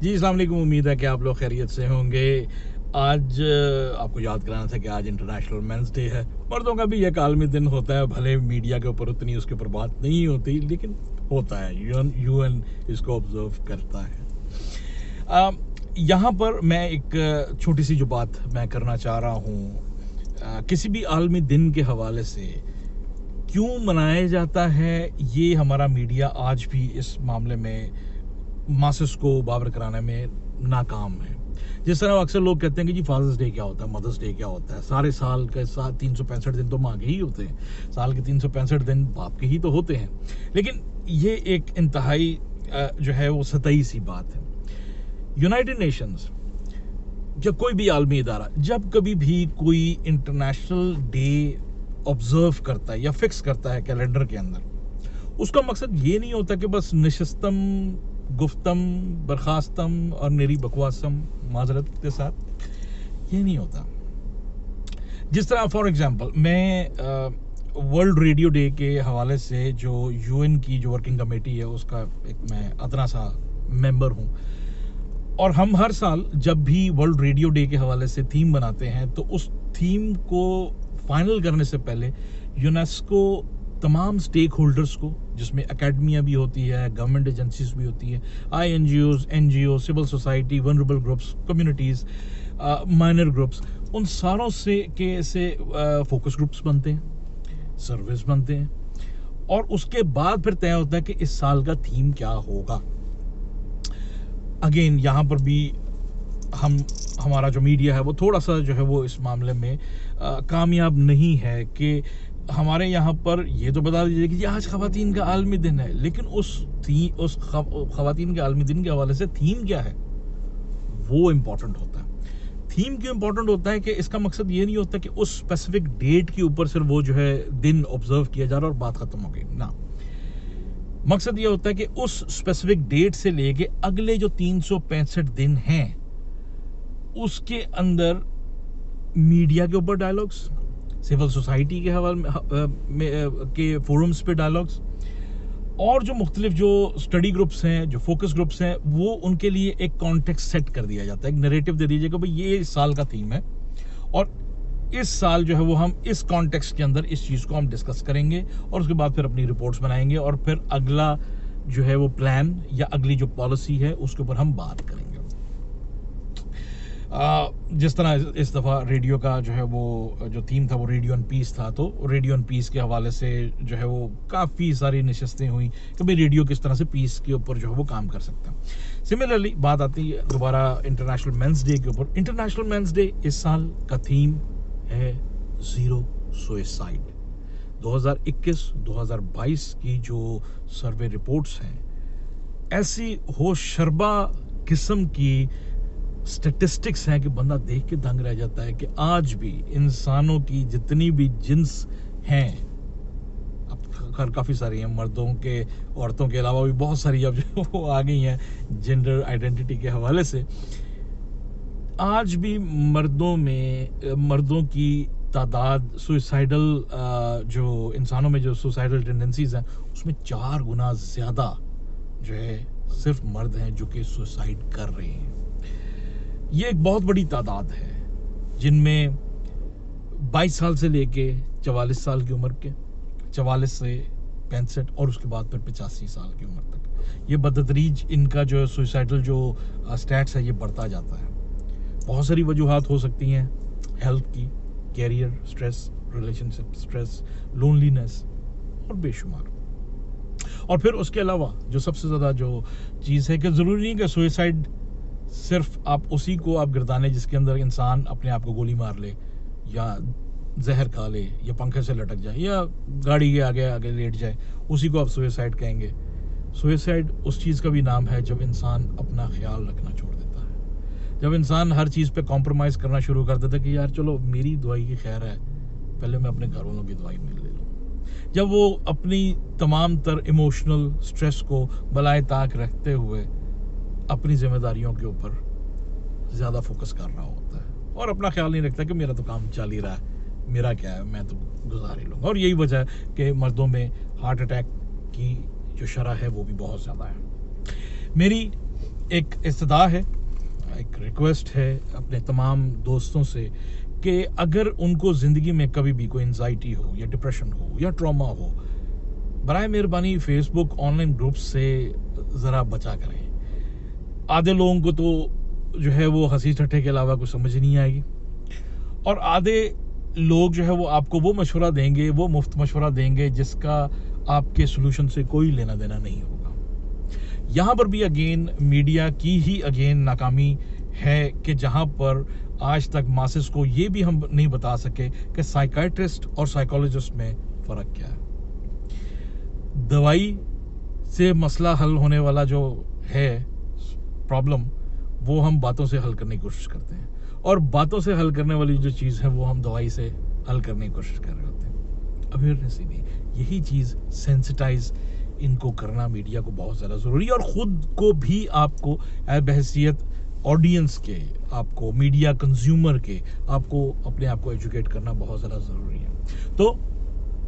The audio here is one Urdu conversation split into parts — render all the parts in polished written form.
جی السلام علیکم، امید ہے کہ آپ لوگ خیریت سے ہوں گے۔ آج آپ کو یاد کرانا تھا کہ آج انٹرنیشنل مینس ڈے ہے۔ مردوں کا بھی ایک عالمی دن ہوتا ہے، بھلے میڈیا کے اوپر اتنی اس کے اوپر بات نہیں ہوتی، لیکن ہوتا ہے، یو این اس کو آبزرو کرتا ہے۔ یہاں پر میں ایک چھوٹی سی جو بات میں کرنا چاہ رہا ہوں، کسی بھی عالمی دن کے حوالے سے کیوں منایا جاتا ہے، یہ ہمارا میڈیا آج بھی اس معاملے میں ماسس کو باور کرانے میں ناکام ہے۔ جس طرح اکثر لوگ کہتے ہیں کہ جی فادرس ڈے کیا ہوتا ہے، مدرس ڈے کیا ہوتا ہے، سارے سال کے 365 دن تو ماں کے ہی ہوتے ہیں، سال کے 365 دن باپ کے ہی تو ہوتے ہیں، لیکن یہ ایک انتہائی جو ہے وہ سطحی سی بات ہے۔ یونائٹڈ نیشنز یا کوئی بھی عالمی ادارہ جب کبھی بھی کوئی انٹرنیشنل ڈے آبزرو کرتا ہے یا فکس کرتا ہے کیلنڈر کے اندر، اس کا مقصد یہ نہیں ہوتا کہ بس نشستم، گفتم، برخاستم اور میری بکواسم، معذرت کے ساتھ، یہ نہیں ہوتا۔ جس طرح فار ایگزامپل میں ورلڈ ریڈیو ڈے کے حوالے سے جو یو این کی جو ورکنگ کمیٹی ہے اس کا ایک میں ادنا سا ممبر ہوں، اور ہم ہر سال جب بھی ورلڈ ریڈیو ڈے کے حوالے سے تھیم بناتے ہیں تو اس تھیم کو فائنل کرنے سے پہلے یونیسکو تمام سٹیک ہولڈرز کو، جس میں اکیڈمیا بھی ہوتی ہے، گورنمنٹ ایجنسیز بھی ہوتی ہے، N G O, civil society, vulnerable groups, communities, minor groups, ان ساروں سے فوکس گروپس بنتے ہیں، سروس بنتے ہیں، اور اس کے بعد پھر طے ہوتا ہے کہ اس سال کا تھیم کیا ہوگا۔ اگین یہاں پر بھی ہمارا جو میڈیا ہے وہ تھوڑا سا جو ہے وہ اس معاملے میں کامیاب نہیں ہے کہ ہمارے یہاں پر یہ تو بتا دیجیے کہ آج خواتین کا عالمی دن ہے، لیکن اس خواتین کے عالمی دن کے حوالے سے تھیم کیا ہے وہ امپورٹنٹ ہوتا ہے۔ تھیم کیوں امپورٹنٹ ہوتا ہے کہ اس کا مقصد یہ نہیں ہوتا کہ اس اسپیسیفک ڈیٹ کے اوپر صرف وہ جو ہے دن آبزرو کیا جا رہا اور بات ختم ہو گئی، نہ، مقصد یہ ہوتا ہے کہ اس اسپیسیفک ڈیٹ سے لے کے اگلے جو 365 دن ہیں اس کے اندر میڈیا کے اوپر ڈائلاگس، سول سوسائٹی کے حوالے کے فورمز پہ ڈائلاگس، اور جو مختلف جو اسٹڈی گروپس ہیں، جو فوکس گروپس ہیں، وہ ان کے لیے ایک کانٹیکسٹ سیٹ کر دیا جاتا ہے، ایک نیریٹو دے دیجیے کہ بھئی یہ اس سال کا تھیم ہے، اور اس سال جو ہے وہ ہم اس کانٹیکسٹ کے اندر اس چیز کو ہم ڈسکس کریں گے، اور اس کے بعد پھر اپنی رپورٹس بنائیں گے، اور پھر اگلا جو ہے وہ پلان یا اگلی جو پالیسی ہے اس کے اوپر ہم بات کریں گے۔ جس طرح اس دفعہ ریڈیو کا جو ہے وہ جو تھیم تھا وہ ریڈیو اینڈ پیس تھا، تو ریڈیو اینڈ پیس کے حوالے سے جو ہے وہ کافی ساری نشستیں ہوئیں کہ بھئی ریڈیو کس طرح سے پیس کے اوپر جو ہے وہ کام کر سکتا ہے۔ سملرلی بات آتی ہے دوبارہ انٹرنیشنل مینس ڈے کے اوپر۔ انٹرنیشنل مینس ڈے اس سال کا تھیم ہے زیرو سوئسائڈ۔ 2021-2022 کی جو سروے رپورٹس ہیں، ایسی ہوش شربا قسم کی سٹیٹسٹکس ہیں کہ بندہ دیکھ کے دنگ رہ جاتا ہے کہ آج بھی انسانوں کی جتنی بھی جنس ہیں، اب کافی ساری ہیں، مردوں کے، عورتوں کے علاوہ بھی بہت ساری اب جو وہ آ گئی ہیں جینڈر آئیڈینٹی کے حوالے سے، آج بھی مردوں کی تعداد سوئسائڈل جو انسانوں میں جو سوسائڈل ٹینڈنسیز ہیں اس میں 4 گنا زیادہ جو ہے صرف مرد ہیں جو کہ سوسائڈ کر رہے ہیں۔ یہ ایک بہت بڑی تعداد ہے، جن میں 22 سال سے لے کے 44 سال کی عمر کے، 44 سے 65 اور اس کے بعد پھر 85 سال کی عمر تک، یہ بتدریج ان کا جو سوسائڈل جو سٹیٹس ہے یہ بڑھتا جاتا ہے۔ بہت ساری وجوہات ہو سکتی ہیں، ہیلتھ کی، کیریئر سٹریس، ریلیشن شپ سٹریس، لونلینس اور بے شمار۔ اور پھر اس کے علاوہ جو سب سے زیادہ جو چیز ہے کہ ضروری نہیں کہ سوئسائڈ صرف آپ اسی کو آپ گردانے جس کے اندر انسان اپنے آپ کو گولی مار لے، یا زہر کھا لے، یا پنکھے سے لٹک جائے، یا گاڑی کے آگے لیٹ جائے، اسی کو آپ سوئسائڈ کہیں گے۔ سوئسائڈ اس چیز کا بھی نام ہے جب انسان اپنا خیال رکھنا چھوڑ دیتا ہے، جب انسان ہر چیز پہ کمپرومائز کرنا شروع کر دیتا ہے کہ یار چلو میری دوائی کی خیر ہے، پہلے میں اپنے گھر والوں کی دوائی میں لے لوں، جب وہ اپنی تمام تر ایموشنل سٹریس کو بالائے طاق رکھتے ہوئے اپنی ذمہ داریوں کے اوپر زیادہ فوکس کر رہا ہوتا ہے، اور اپنا خیال نہیں رکھتا کہ میرا تو کام چل ہی رہا ہے، میرا کیا ہے، میں تو گزار ہی لوں گا۔ اور یہی وجہ ہے کہ مردوں میں ہارٹ اٹیک کی جو شرح ہے وہ بھی بہت زیادہ ہے۔ میری ایک استدعا ہے، ایک ریکویسٹ ہے اپنے تمام دوستوں سے کہ اگر ان کو زندگی میں کبھی بھی کوئی انزائٹی ہو یا ڈپریشن ہو یا ٹراما ہو، برائے مہربانی Facebook online group سے ذرا بچا کریں. آدھے لوگوں کو تو جو ہے وہ ہنسی ٹھٹے کے علاوہ کچھ سمجھ نہیں آئے گی، اور آدھے لوگ جو ہے وہ آپ کو وہ مشورہ دیں گے، وہ مفت مشورہ دیں گے جس کا آپ کے سلوشن سے کوئی لینا دینا نہیں ہوگا. یہاں پر بھی اگین میڈیا کی ہی اگین ناکامی ہے کہ جہاں پر آج تک ماسز کو یہ بھی ہم نہیں بتا سکے کہ سائیکائٹرسٹ اور سائیکالوجسٹ میں فرق کیا ہے. دوائی سے مسئلہ حل ہونے والا جو ہے پرابلم، وہ ہم باتوں سے حل کرنے کی کوشش کرتے ہیں، اور باتوں سے حل کرنے والی جو چیز ہے وہ ہم دوائی سے حل کرنے کی کوشش کر رہے ہوتے ہیں. اویئرنیس ہی نہیں، یہی چیز سینسٹائز ان کو کرنا میڈیا کو بہت زیادہ ضروری ہے، اور خود کو بھی آپ کو بحیثیت آڈینس کے، آپ کو میڈیا کنزیومر کے، آپ کو اپنے آپ کو ایجوکیٹ کرنا بہت زیادہ ضروری ہے. تو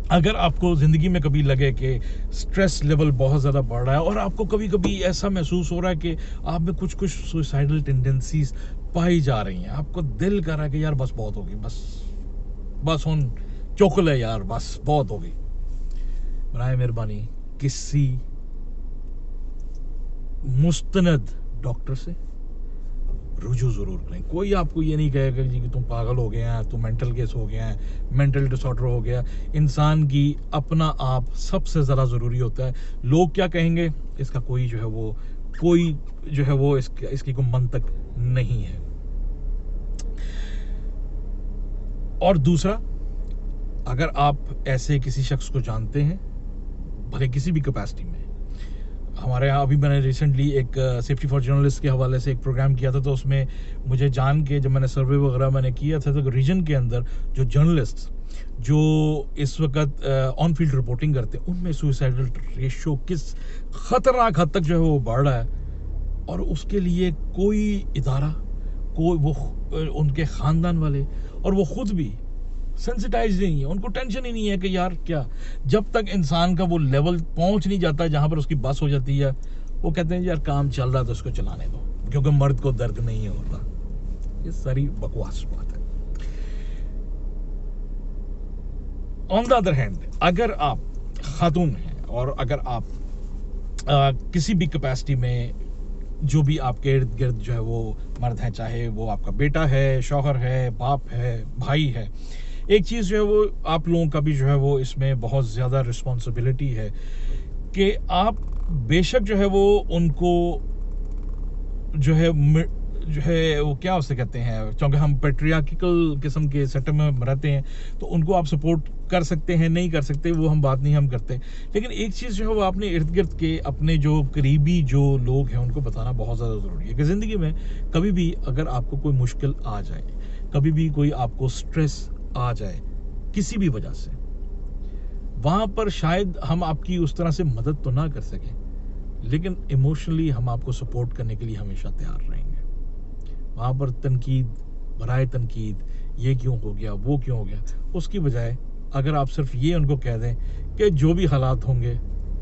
اگر آپ کو زندگی میں کبھی لگے کہ سٹریس لیول بہت زیادہ بڑھ رہا ہے، اور آپ کو کبھی کبھی ایسا محسوس ہو رہا ہے کہ آپ میں کچھ سوسائڈل ٹینڈنسیز پائی جا رہی ہیں، آپ کو دل کر رہا ہے کہ یار بس بہت ہوگی، بس ہن چوکل ہے یار، بس بہت ہوگی، برائے مہربانی کسی مستند ڈاکٹر سے رجوع ضرور کریں. کوئی آپ کو یہ نہیں کہے گا جی کہ تم پاگل ہو گئے ہیں، تم مینٹل کیس ہو گیا ہے، مینٹل ڈس آرڈر ہو گیا. انسان کی اپنا آپ سب سے زیادہ ضروری ہوتا ہے. لوگ کیا کہیں گے اس کا کوئی جو ہے وہ اس کی کوئی منطق نہیں ہے. اور دوسرا، اگر آپ ایسے کسی شخص کو جانتے ہیں بھلے کسی بھی کیپیسٹی میں، ہمارے یہاں ابھی میں نے ریسنٹلی ایک سیفٹی فار جرنلسٹ کے حوالے سے ایک پروگرام کیا تھا، تو اس میں مجھے جان کے جب میں نے سروے وغیرہ میں نے کیا تھا تو ریجن کے اندر جو جرنلسٹ جو اس وقت آن فیلڈ رپورٹنگ کرتے ہیں، ان میں سوئسائڈل ریشو کس خطرناک حد تک جو ہے وہ بڑھ رہا ہے، اور اس کے لیے کوئی ادارہ، کوئی وہ ان کے خاندان والے اور وہ خود بھی سینسٹائز نہیں ہے. ان کو ٹینشن ہی نہیں ہے کہ یار کیا، جب تک انسان کا وہ لیول پہنچ نہیں جاتا جہاں پر اس کی بس ہو جاتی ہے، وہ کہتے ہیں یار کام چل رہا تو اس کو چلانے دو کیونکہ مرد کو درد نہیں ہوتا. یہ ساری بکواس بات ہے. آن دا ادر ہینڈ، اگر آپ خاتون ہیں اور اگر آپ کسی بھی کیپیسٹی میں جو بھی آپ کے ارد گرد جو ہے وہ مرد ہیں، چاہے وہ آپ کا بیٹا ہے، شوہر ہے، باپ ہے، بھائی ہے، ایک چیز جو ہے وہ آپ لوگوں کا بھی جو ہے وہ اس میں بہت زیادہ رسپانسبلٹی ہے کہ آپ بے شک جو ہے وہ ان کو جو ہے وہ کیا اسے کہتے ہیں، چونکہ ہم پیٹریارکل قسم کے سیٹ میں رہتے ہیں تو ان کو آپ سپورٹ کر سکتے ہیں، نہیں کر سکتے وہ ہم بات نہیں ہم کرتے، لیکن ایک چیز جو ہے وہ اپنے ارد گرد کے اپنے جو قریبی جو لوگ ہیں ان کو بتانا بہت زیادہ ضروری ہے کہ زندگی میں کبھی بھی اگر آپ کو کوئی مشکل آ جائے، کبھی بھی کوئی آپ کو سٹریس آ جائے کسی بھی وجہ سے، وہاں پر شاید ہم آپ کی اس طرح سے مدد تو نہ کر سکیں، لیکن ایموشنلی ہم آپ کو سپورٹ کرنے کے لیے ہمیشہ تیار رہیں گے. وہاں پر تنقید، برائے تنقید، یہ کیوں ہو گیا، وہ کیوں ہو گیا، اس کی بجائے اگر آپ صرف یہ ان کو کہہ دیں کہ جو بھی حالات ہوں گے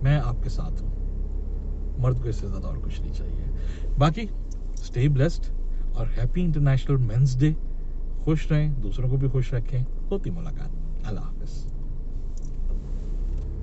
میں آپ کے ساتھ ہوں، مرد کو اس سے زیادہ اور کچھ نہیں چاہیے. باقی اسٹے بلیسڈ اور ہیپی انٹرنیشنل مینس ڈے. خوش رہیں، دوسروں کو بھی خوش رکھیں. ہوتی ملاقات. اللہ حافظ.